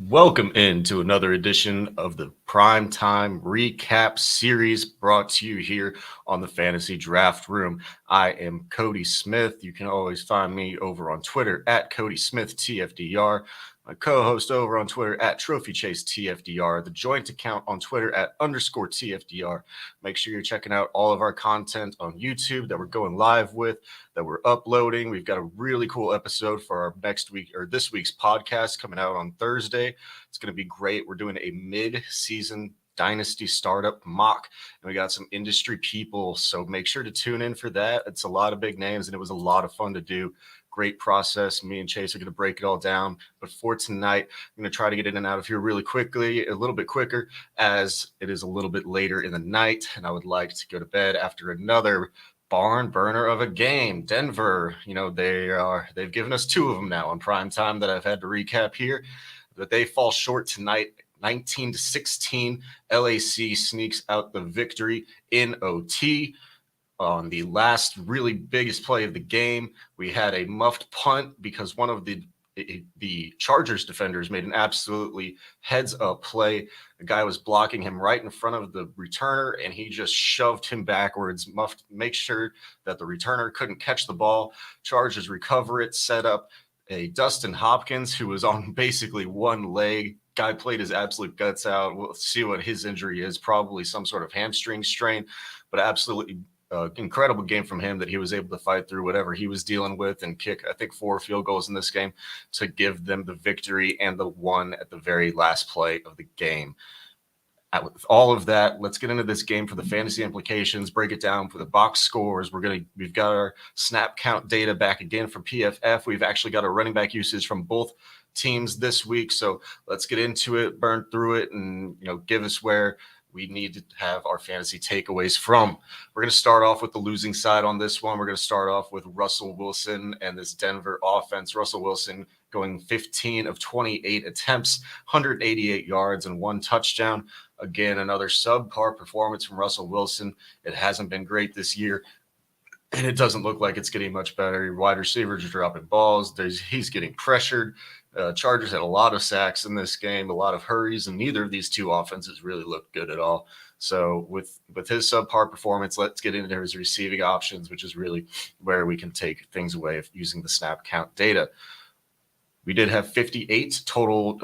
Welcome into another edition of the Primetime Recap Series brought to you here on the Fantasy Draft Room. I am Cody Smith. You can always find me over on Twitter at Cody Smith TFDR. My co-host over on Twitter at Trophy Chase TFDR, the joint account on Twitter at _ TFDR. Make sure you're checking out all of our content on YouTube that we're going live with, that we're uploading. We've got a really cool episode for our next week or this week's podcast coming out on Thursday. It's going to be great. We're doing a mid-season dynasty startup mock, and we got some industry people, so make sure to tune in for that. It's a lot of big names, and it was a lot of fun to do. Great process. Me and Chase are going to break it all down. But for tonight, I'm going to try to get in and out of here really quickly, a little bit quicker, as it is a little bit later in the night, and I would like to go to bed after another barn burner of a game. Denver, they've given us two of them now on prime time that I've had to recap here, but they fall short tonight. 19-16, LAC sneaks out the victory in OT. On the last really biggest play of the game, we had a muffed punt because one of the Chargers defenders made an absolutely heads-up play. The guy was blocking him right in front of the returner, and he just shoved him backwards, muffed, make sure that the returner couldn't catch the ball. Chargers recover it, set up a Dustin Hopkins who was on basically one leg. Guy played his absolute guts out. We'll see what his injury is, probably some sort of hamstring strain, but absolutely incredible game from him that he was able to fight through whatever he was dealing with and kick, I think, 4 field goals in this game to give them the victory and the one at the very last play of the game. With all of that, let's get into this game for the fantasy implications, break it down for the box scores. We've got our snap count data back again from PFF. We've actually got our running back usage from both teams this week. So let's get into it, burn through it, and give us where we need to have our fantasy takeaways from. We're going to start off with the losing side on this one. We're going to start off with Russell Wilson and this Denver offense. Russell Wilson going 15 of 28 attempts, 188 yards, and 1 touchdown. Again, another subpar performance from Russell Wilson. It hasn't been great this year, and it doesn't look like it's getting much better. Your wide receivers are dropping balls. He's getting pressured. Chargers had a lot of sacks in this game, a lot of hurries, and neither of these two offenses really looked good at all. So with his subpar performance, let's get into his receiving options, which is really where we can take things away using the snap count data. We did have 58 total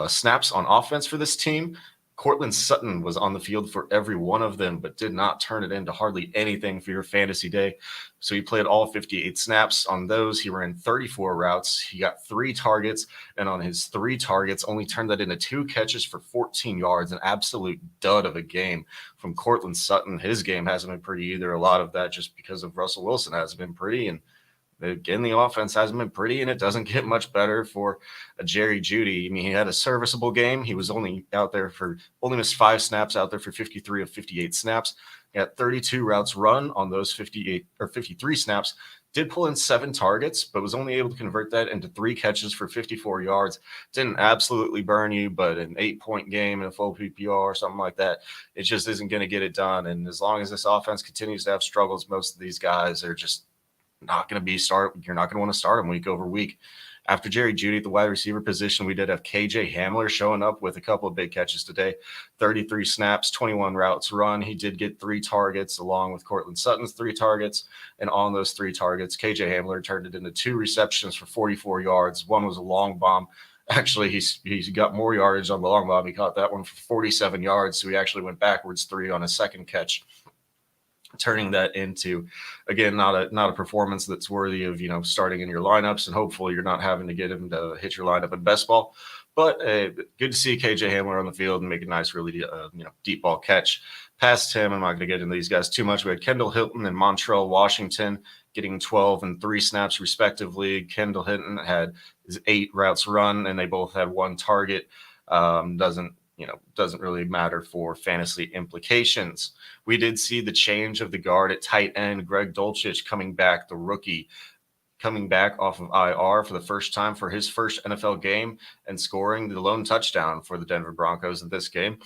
snaps on offense for this team. Cortland Sutton was on the field for every one of them, but did not turn it into hardly anything for your fantasy day. So he played all 58 snaps. On those, he ran 34 routes. He got 3 targets, and on his 3 targets, only turned that into 2 catches for 14 yards, an absolute dud of a game from Cortland Sutton. His game hasn't been pretty either. A lot of that just because of Russell Wilson hasn't been pretty, and again, the offense hasn't been pretty, and it doesn't get much better for a Jerry Jeudy. I mean, he had a serviceable game. He was only missed 5 snaps out there for 53 of 58 snaps. He had 32 routes run on those 53 snaps. Did pull in 7 targets, but was only able to convert that into 3 catches for 54 yards. Didn't absolutely burn you, but an 8-point game in a full PPR or something like that, it just isn't going to get it done. And as long as this offense continues to have struggles, most of these guys are just not going to be you're not going to want to start them week over week. After Jerry Jeudy at the wide receiver position, we did have KJ Hamler showing up with a couple of big catches today. 33 snaps, 21 routes run. He did get 3 targets along with Cortland Sutton's 3 targets. And on those 3 targets, KJ Hamler turned it into 2 receptions for 44 yards. One was a long bomb. Actually, he's got more yardage on the long bomb. He caught that one for 47 yards. So he actually went backwards 3 on his second catch, turning that into, again, not a performance that's worthy of starting in your lineups, and hopefully you're not having to get him to hit your lineup in best ball. But good to see KJ Hamler on the field and make a nice, really deep ball catch. Past him, I'm not going to get into these guys too much. We had Kendall Hilton and Montrell Washington getting 12 and 3 snaps respectively. Kendall Hinton had his 8 routes run, and they both had 1 target. Doesn't really matter for fantasy implications. We did see the change of the guard at tight end. Greg Dulcich coming back, the rookie, coming back off of IR for the first time for his first NFL game and scoring the lone touchdown for the Denver Broncos in this game,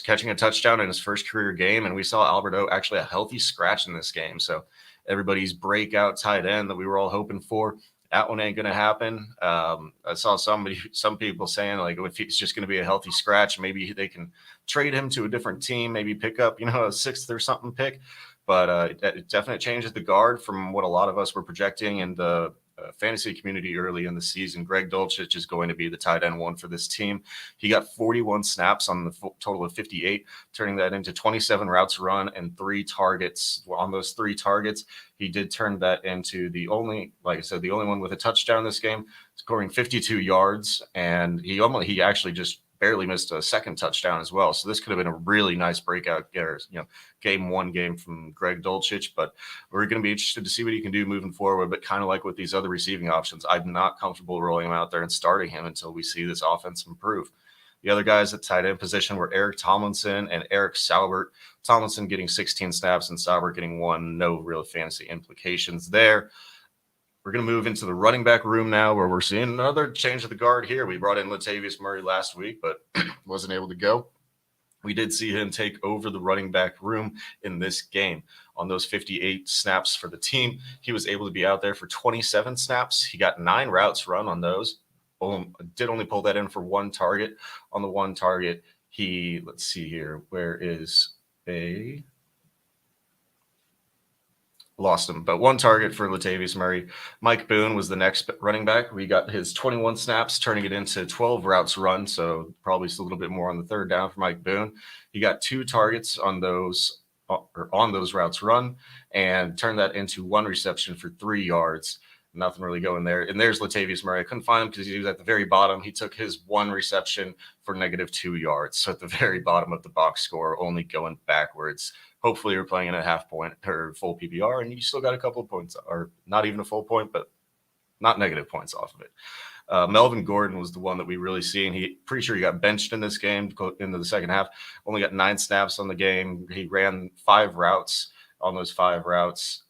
catching a touchdown in his first career game. And we saw Alberto actually a healthy scratch in this game. So everybody's breakout tight end that we were all hoping for that one ain't going to happen. I saw some people saying like if he's just going to be a healthy scratch, maybe they can trade him to a different team, maybe pick up a sixth or something pick. But it definitely changes the guard from what a lot of us were projecting in the fantasy community early in the season. Greg Dulcich is going to be the tight end one for this team. He got 41 snaps on the total of 58, turning that into 27 routes run and 3 targets. On those 3 targets, he did turn that into the only one with a touchdown this game, scoring 52 yards, and he actually just barely missed a second touchdown as well. So this could have been a really nice breakout game from Greg Dulcich, but we're going to be interested to see what he can do moving forward. But kind of like with these other receiving options, I'm not comfortable rolling him out there and starting him until we see this offense improve. The other guys at tight end position were Eric Tomlinson and Eric Saubert. Tomlinson getting 16 snaps and Saubert getting 1. No real fantasy implications there. We're going to move into the running back room now, where we're seeing another change of the guard here. We brought in Latavius Murray last week, but wasn't able to go. We did see him take over the running back room in this game. On those 58 snaps for the team, he was able to be out there for 27 snaps. He got 9 routes run on those. Did only pull that in for 1 target. On the 1 target, let's see here, lost him, but 1 target for Latavius Murray. Mike Boone was the next running back. We got his 21 snaps, turning it into 12 routes run, so probably a little bit more on the 3rd down for Mike Boone. He got 2 targets on those routes run and turned that into 1 reception for 3 yards. Nothing really going there. And there's Latavius Murray. I couldn't find him because he was at the very bottom. He took his 1 reception for -2 yards. So at the very bottom of the box score, only going backwards. Hopefully you're playing in a half point or full PPR and you still got a couple of points, or not even a full point, but not negative points off of it. Melvin Gordon was the one that we really seen. Pretty sure he got benched in this game into the second half. Only got 9 snaps on the game. He ran 5 routes. On those 5 routes,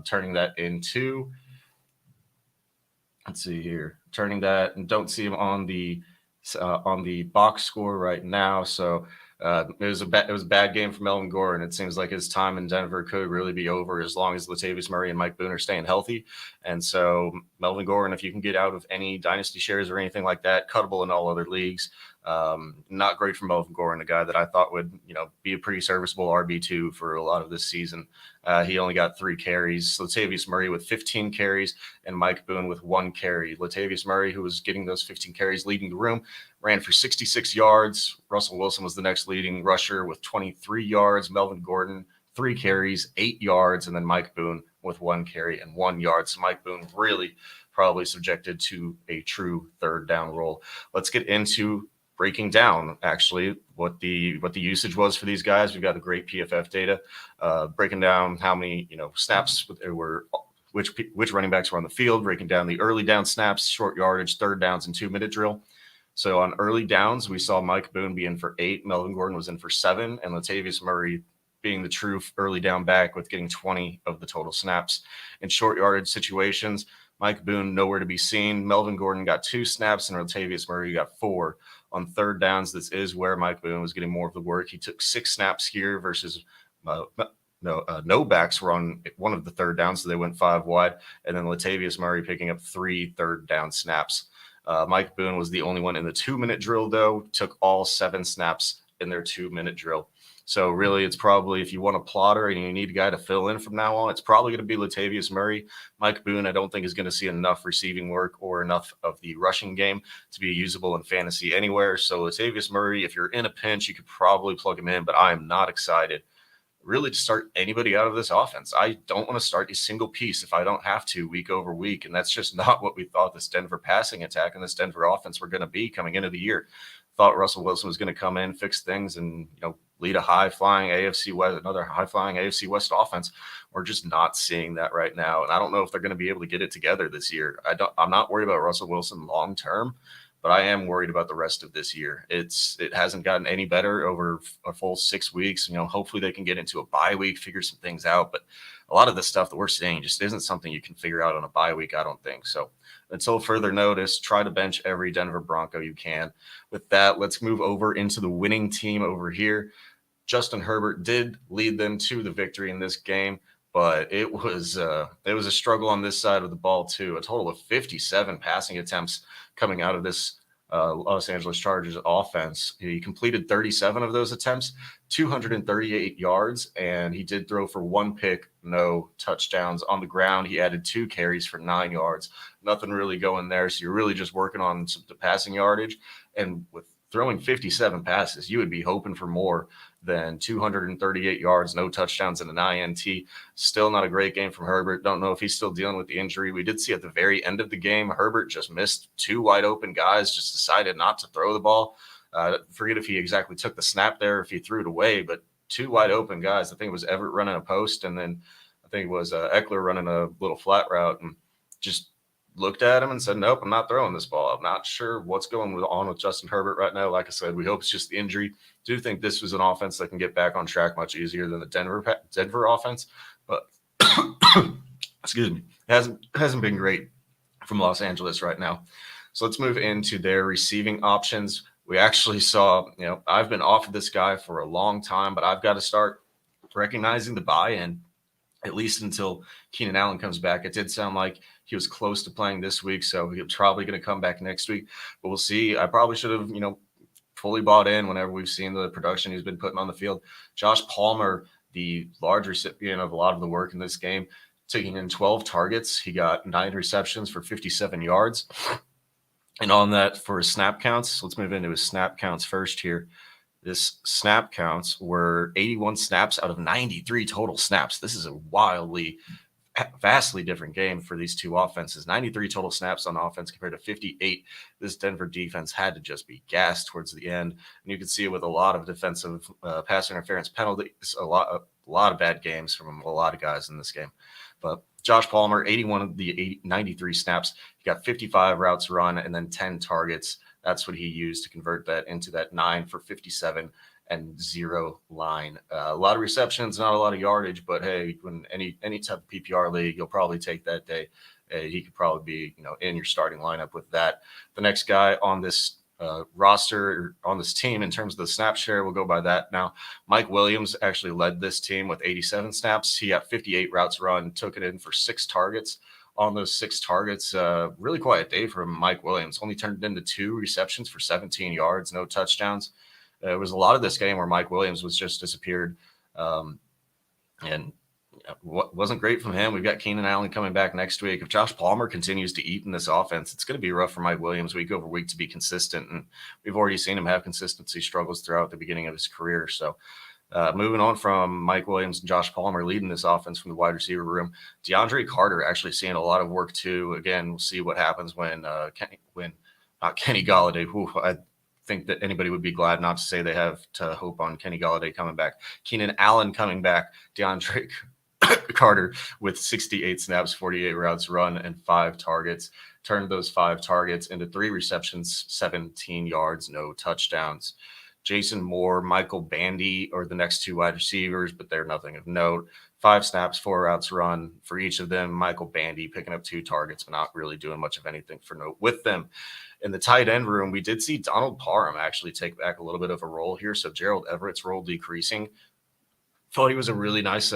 turning that into, let's see here, turning that, and don't see him on the box score right now. So it was a bad game for Melvin Gordon. It seems like his time in Denver could really be over as long as Latavius Murray and Mike Boone are staying healthy. And so Melvin Gordon, if you can get out of any dynasty shares or anything like that, cuttable in all other leagues. Not great for Melvin Gordon, a guy that I thought would be a pretty serviceable RB2 for a lot of this season. He only got 3 carries. Latavius Murray with 15 carries and Mike Boone with 1 carry. Latavius Murray, who was getting those 15 carries leading the room, ran for 66 yards. Russell Wilson was the next leading rusher with 23 yards. Melvin Gordon, 3 carries, 8 yards, and then Mike Boone with 1 carry and 1 yard. So Mike Boone really probably subjected to a true 3rd down role. Let's get into breaking down actually what the usage was for these guys. We've got the great PFF data, breaking down how many snaps there were, which running backs were on the field, breaking down the early down snaps, short yardage, 3rd downs, and 2-minute drill. So on early downs, we saw Mike Boone be in for 8, Melvin Gordon was in for 7, and Latavius Murray being the true early down back with getting 20 of the total snaps. In short yardage situations, Mike Boone nowhere to be seen. Melvin Gordon got 2 snaps and Latavius Murray got 4. On 3rd downs, this is where Mike Boone was getting more of the work. He took 6 snaps here versus no backs were on one of the 3rd downs, so they went 5 wide. And then Latavius Murray picking up 3 3rd down snaps. Mike Boone was the only one in the 2-minute drill, though, took all 7 snaps in their 2-minute drill. So really, it's probably, if you want a plotter and you need a guy to fill in from now on, it's probably going to be Latavius Murray. Mike Boone, I don't think is going to see enough receiving work or enough of the rushing game to be usable in fantasy anywhere. So Latavius Murray, if you're in a pinch, you could probably plug him in, but I am not excited really to start anybody out of this offense. I don't want to start a single piece if I don't have to week over week. And that's just not what we thought this Denver passing attack and this Denver offense were going to be coming into the year. Thought Russell Wilson was going to come in, fix things, and lead a high-flying AFC West, another high-flying AFC West offense. We're just not seeing that right now, and I don't know if they're going to be able to get it together this year. I'm not worried about Russell Wilson long term, but I am worried about the rest of this year. It hasn't gotten any better over a full 6 weeks. Hopefully they can get into a bye week, figure some things out, but a lot of the stuff that we're seeing just isn't something you can figure out on a bye week, I don't think. So until further notice, try to bench every Denver Bronco you can. With that, let's move over into the winning team over here. Justin Herbert did lead them to the victory in this game. but it was a struggle on this side of the ball too. A total of 57 passing attempts coming out of this Los Angeles Chargers offense. He completed 37 of those attempts, 238 yards, and he did throw for one pick, no touchdowns. On the ground, he added 2 carries for 9 yards. Nothing really going there. So you're really just working on the passing yardage. And with throwing 57 passes, you would be hoping for more than 238 yards, no touchdowns, and an INT. Still not a great game from Herbert. Don't know if he's still dealing with the injury. We did see at the very end of the game, Herbert just missed 2 wide open guys, just decided not to throw the ball. Forget if he exactly took the snap there, if he threw it away, but 2 wide open guys. I think it was Everett running a post, and then I think it was Eckler running a little flat route, and just looked at him and said, nope, I'm not throwing this ball. I'm not sure what's going on with Justin Herbert right now. Like I said, we hope it's just the injury. Do think this was an offense that can get back on track much easier than the Denver offense, but excuse me, hasn't been great from Los Angeles right now. So let's move into their receiving options. We actually saw, I've been off of this guy for a long time, but I've got to start recognizing the buy-in, at least until Keenan Allen comes back. It did sound like he was close to playing this week, so he's probably going to come back next week. But we'll see. I probably should have, fully bought in whenever we've seen the production he's been putting on the field. Josh Palmer, the large recipient of a lot of the work in this game, taking in 12 targets. He got 9 receptions for 57 yards. And on that, for his snap counts, let's move into his snap counts first here. This snap counts were 81 snaps out of 93 total snaps. This is a vastly different game for these two offenses. 93 total snaps on offense compared to 58. This Denver defense had to just be gassed towards the end. And you can see it with a lot of defensive pass interference penalties, a lot of bad games from a lot of guys in this game. But Josh Palmer, 81 of the 93 snaps. He got 55 routes run and then 10 targets. That's what he used to convert that into that 9 for 57 and 0 line. A lot of receptions, not a lot of yardage, but hey, when any type of PPR league, you'll probably take that day. He could probably be, in your starting lineup with that. The next guy on this roster, on this team, in terms of the snap share, we'll go by that now. Mike Williams actually led this team with 87 snaps. He got 58 routes run, took it in for 6 targets. On those 6 targets, really quiet day from Mike Williams. Only turned into 2 receptions for 17 yards, no touchdowns. It was a lot of this game where Mike Williams was just disappeared, and wasn't great from him. We've got Keenan Allen coming back next week. If Josh Palmer continues to eat in this offense, it's going to be rough for Mike Williams week over week to be consistent, and we've already seen him have consistency struggles throughout the beginning of his career. So moving on from Mike Williams and Josh Palmer leading this offense from the wide receiver room, DeAndre Carter actually seeing a lot of work too. Again, we'll see what happens when Kenny Golladay. I think that anybody would be glad not to say they have to hope on Kenny Golladay coming back. Keenan Allen coming back. DeAndre Carter with 68 snaps, 48 routes run, and 5 targets. Turned those 5 targets into 3 receptions, 17 yards, no touchdowns. Jason Moore, Michael Bandy are the next 2 wide receivers, but they're nothing of note. 5 snaps, 4 routes run for each of them. Michael Bandy picking up 2 targets, but not really doing much of anything for note with them. In the tight end room, we did see Donald Parham actually take back a little bit of a role here. So Gerald Everett's role decreasing. Thought he was a really nice,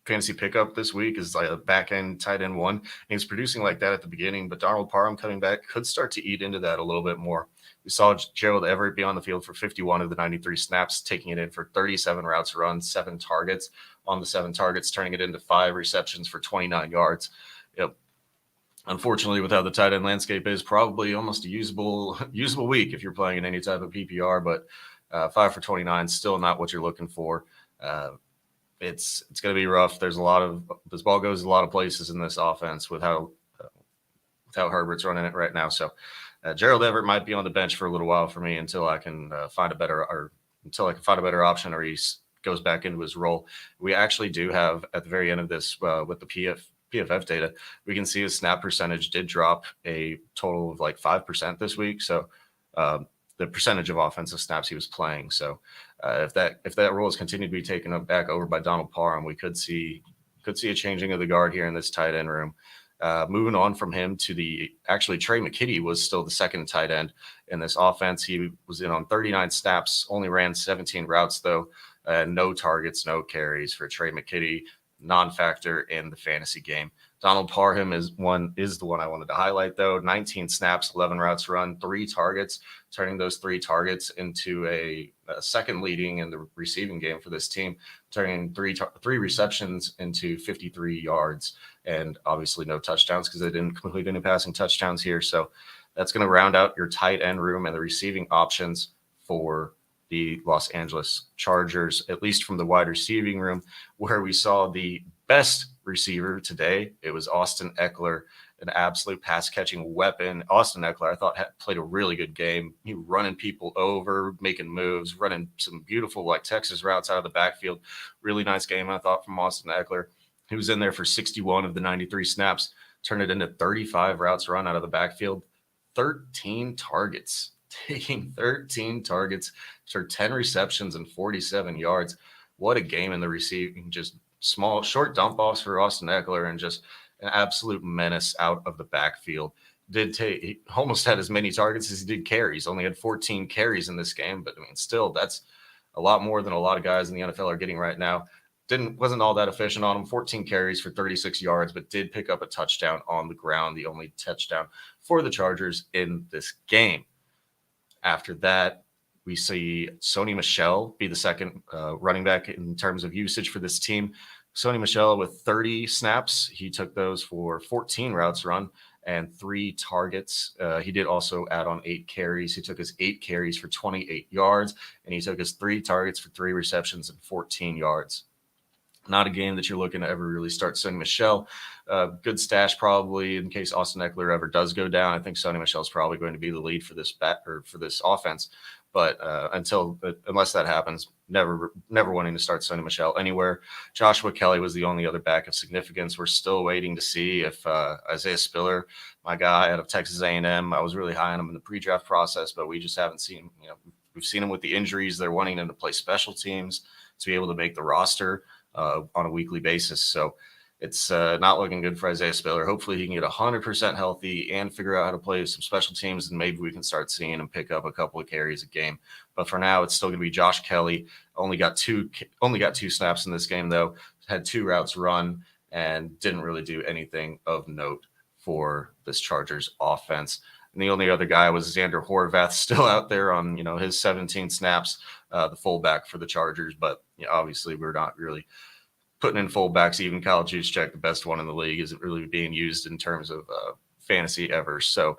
fantasy pickup this week as like a back end tight end 1. And he was producing like that at the beginning, but Donald Parham coming back could start to eat into that a little bit more. We saw Gerald Everett be on the field for 51 of the 93 snaps, taking it in for 37 routes run, 7 targets. On the 7 targets, turning it into 5 receptions for 29 yards. Unfortunately, with how the tight end landscape is, probably almost a usable week if you're playing in any type of PPR, but 5 for 29, still not what you're looking for. It's going to be rough. This ball goes a lot of places in this offense with how Herbert's running it right now. So Gerald Everett might be on the bench for a little while for me until I can find a better option, or he goes back into his role. We actually do have at the very end of this with the PFF data, we can see his snap percentage did drop a total of like 5% this week. So the percentage of offensive snaps he was playing. So if that role is continued to be taken back over by Donald Parham, we could see a changing of the guard here in this tight end room. Moving on from him to Trey McKitty was still the second tight end in this offense. He was in on 39 snaps, only ran 17 routes though, no targets, no carries for Trey McKitty. non-factor in the fantasy game. Donald Parham is the one I wanted to highlight, though. 19 snaps, 11 routes run, 3 targets, turning those 3 targets into a second leading in the receiving game for this team, turning three receptions into 53 yards, and obviously no touchdowns because they didn't complete any passing touchdowns here. So that's going to round out your tight end room and the receiving options for the Los Angeles Chargers, at least from the wide receiving room, where we saw the best receiver today. It was Austin Eckler, an absolute pass-catching weapon. Austin Eckler, I thought, played a really good game. He running people over, making moves, running some beautiful Texas routes out of the backfield. Really nice game, I thought, from Austin Eckler. He was in there for 61 of the 93 snaps, turned it into 35 routes run out of the backfield, 13 targets. Taking 13 targets for 10 receptions and 47 yards. What a game in the receiving. Just small, short dump offs for Austin Eckler and just an absolute menace out of the backfield. He almost had as many targets as he did carries. Only had 14 carries in this game, but I mean, still, that's a lot more than a lot of guys in the NFL are getting right now. Wasn't all that efficient on him. 14 carries for 36 yards, but did pick up a touchdown on the ground, the only touchdown for the Chargers in this game. After that, we see Sony Michel be the second running back in terms of usage for this team. Sony Michel with 30 snaps. He took those for 14 routes run and 3 targets. He did also add on 8 carries. He took his 8 carries for 28 yards, and he took his 3 targets for 3 receptions and 14 yards. Not a game that you're looking to ever really start Sony Michel. Good stash probably in case Austin Eckler ever does go down. I think Sony Michel is probably going to be the lead for this for this offense. But unless that happens, never wanting to start Sony Michel anywhere. Joshua Kelly was the only other back of significance. We're still waiting to see if Isaiah Spiller, my guy out of Texas A&M, I was really high on him in the pre-draft process, but we just haven't seen. We've seen him with the injuries. They're wanting him to play special teams to be able to make the roster on a weekly basis. So it's not looking good for Isaiah Spiller. Hopefully he can get 100% healthy and figure out how to play some special teams, and maybe we can start seeing him pick up a couple of carries a game. But for now, it's still going to be Josh Kelly. Only got two snaps in this game, though. Had 2 routes run and didn't really do anything of note for this Chargers offense. And the only other guy was Xander Horvath, still out there on his 17 snaps, the fullback for the Chargers. But obviously we're not really putting in fullbacks. Even Kyle Juszczyk, the best one in the league, isn't really being used in terms of fantasy ever. So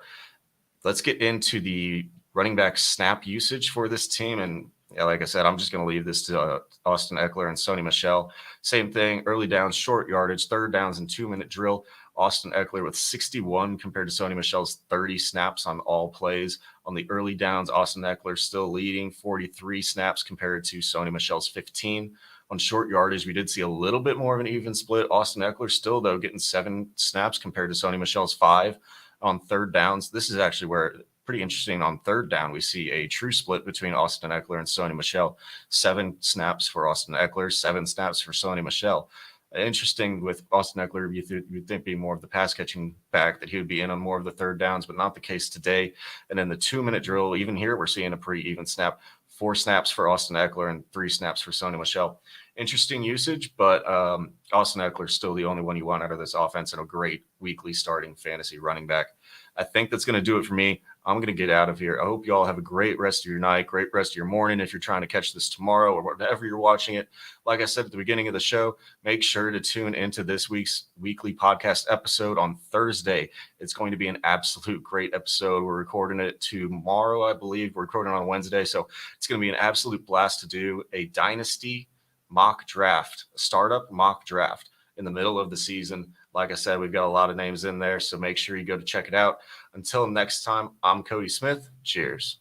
let's get into the running back snap usage for this team. And like I said, I'm just going to leave this to Austin Eckler and Sony Michel. Same thing, early downs, short yardage, third downs and 2-minute drill. Austin Eckler with 61 compared to Sony Michel's 30 snaps on all plays. On the early downs, Austin Eckler still leading, 43 snaps compared to Sony Michel's 15. On short yardage, we did see a little bit more of an even split. Austin Eckler still, though, getting 7 snaps compared to Sony Michel's 5. On third downs, this is actually where pretty interesting. On third down, we see a true split between Austin Eckler and Sony Michel. 7 snaps for Austin Eckler, 7 snaps for Sony Michel. Interesting with Austin Eckler, you'd think being more of the pass-catching back that he would be in on more of the third downs, but not the case today. And then the 2-minute drill, even here, we're seeing a pretty even snap. 4 snaps for Austin Eckler and 3 snaps for Sony Michel. Interesting usage, but Austin Eckler is still the only one you want out of this offense and a great weekly starting fantasy running back. I think that's going to do it for me. I'm going to get out of here. I hope you all have a great rest of your night, great rest of your morning if you're trying to catch this tomorrow or whatever you're watching it. Like I said at the beginning of the show, make sure to tune into this week's weekly podcast episode on Thursday. It's going to be an absolute great episode. We're recording it tomorrow, I believe. We're recording on Wednesday, so it's going to be an absolute blast to do a dynasty mock draft, a startup mock draft in the middle of the season. Like I said, we've got a lot of names in there, so make sure you go to check it out. Until next time, I'm Cody Smith. Cheers.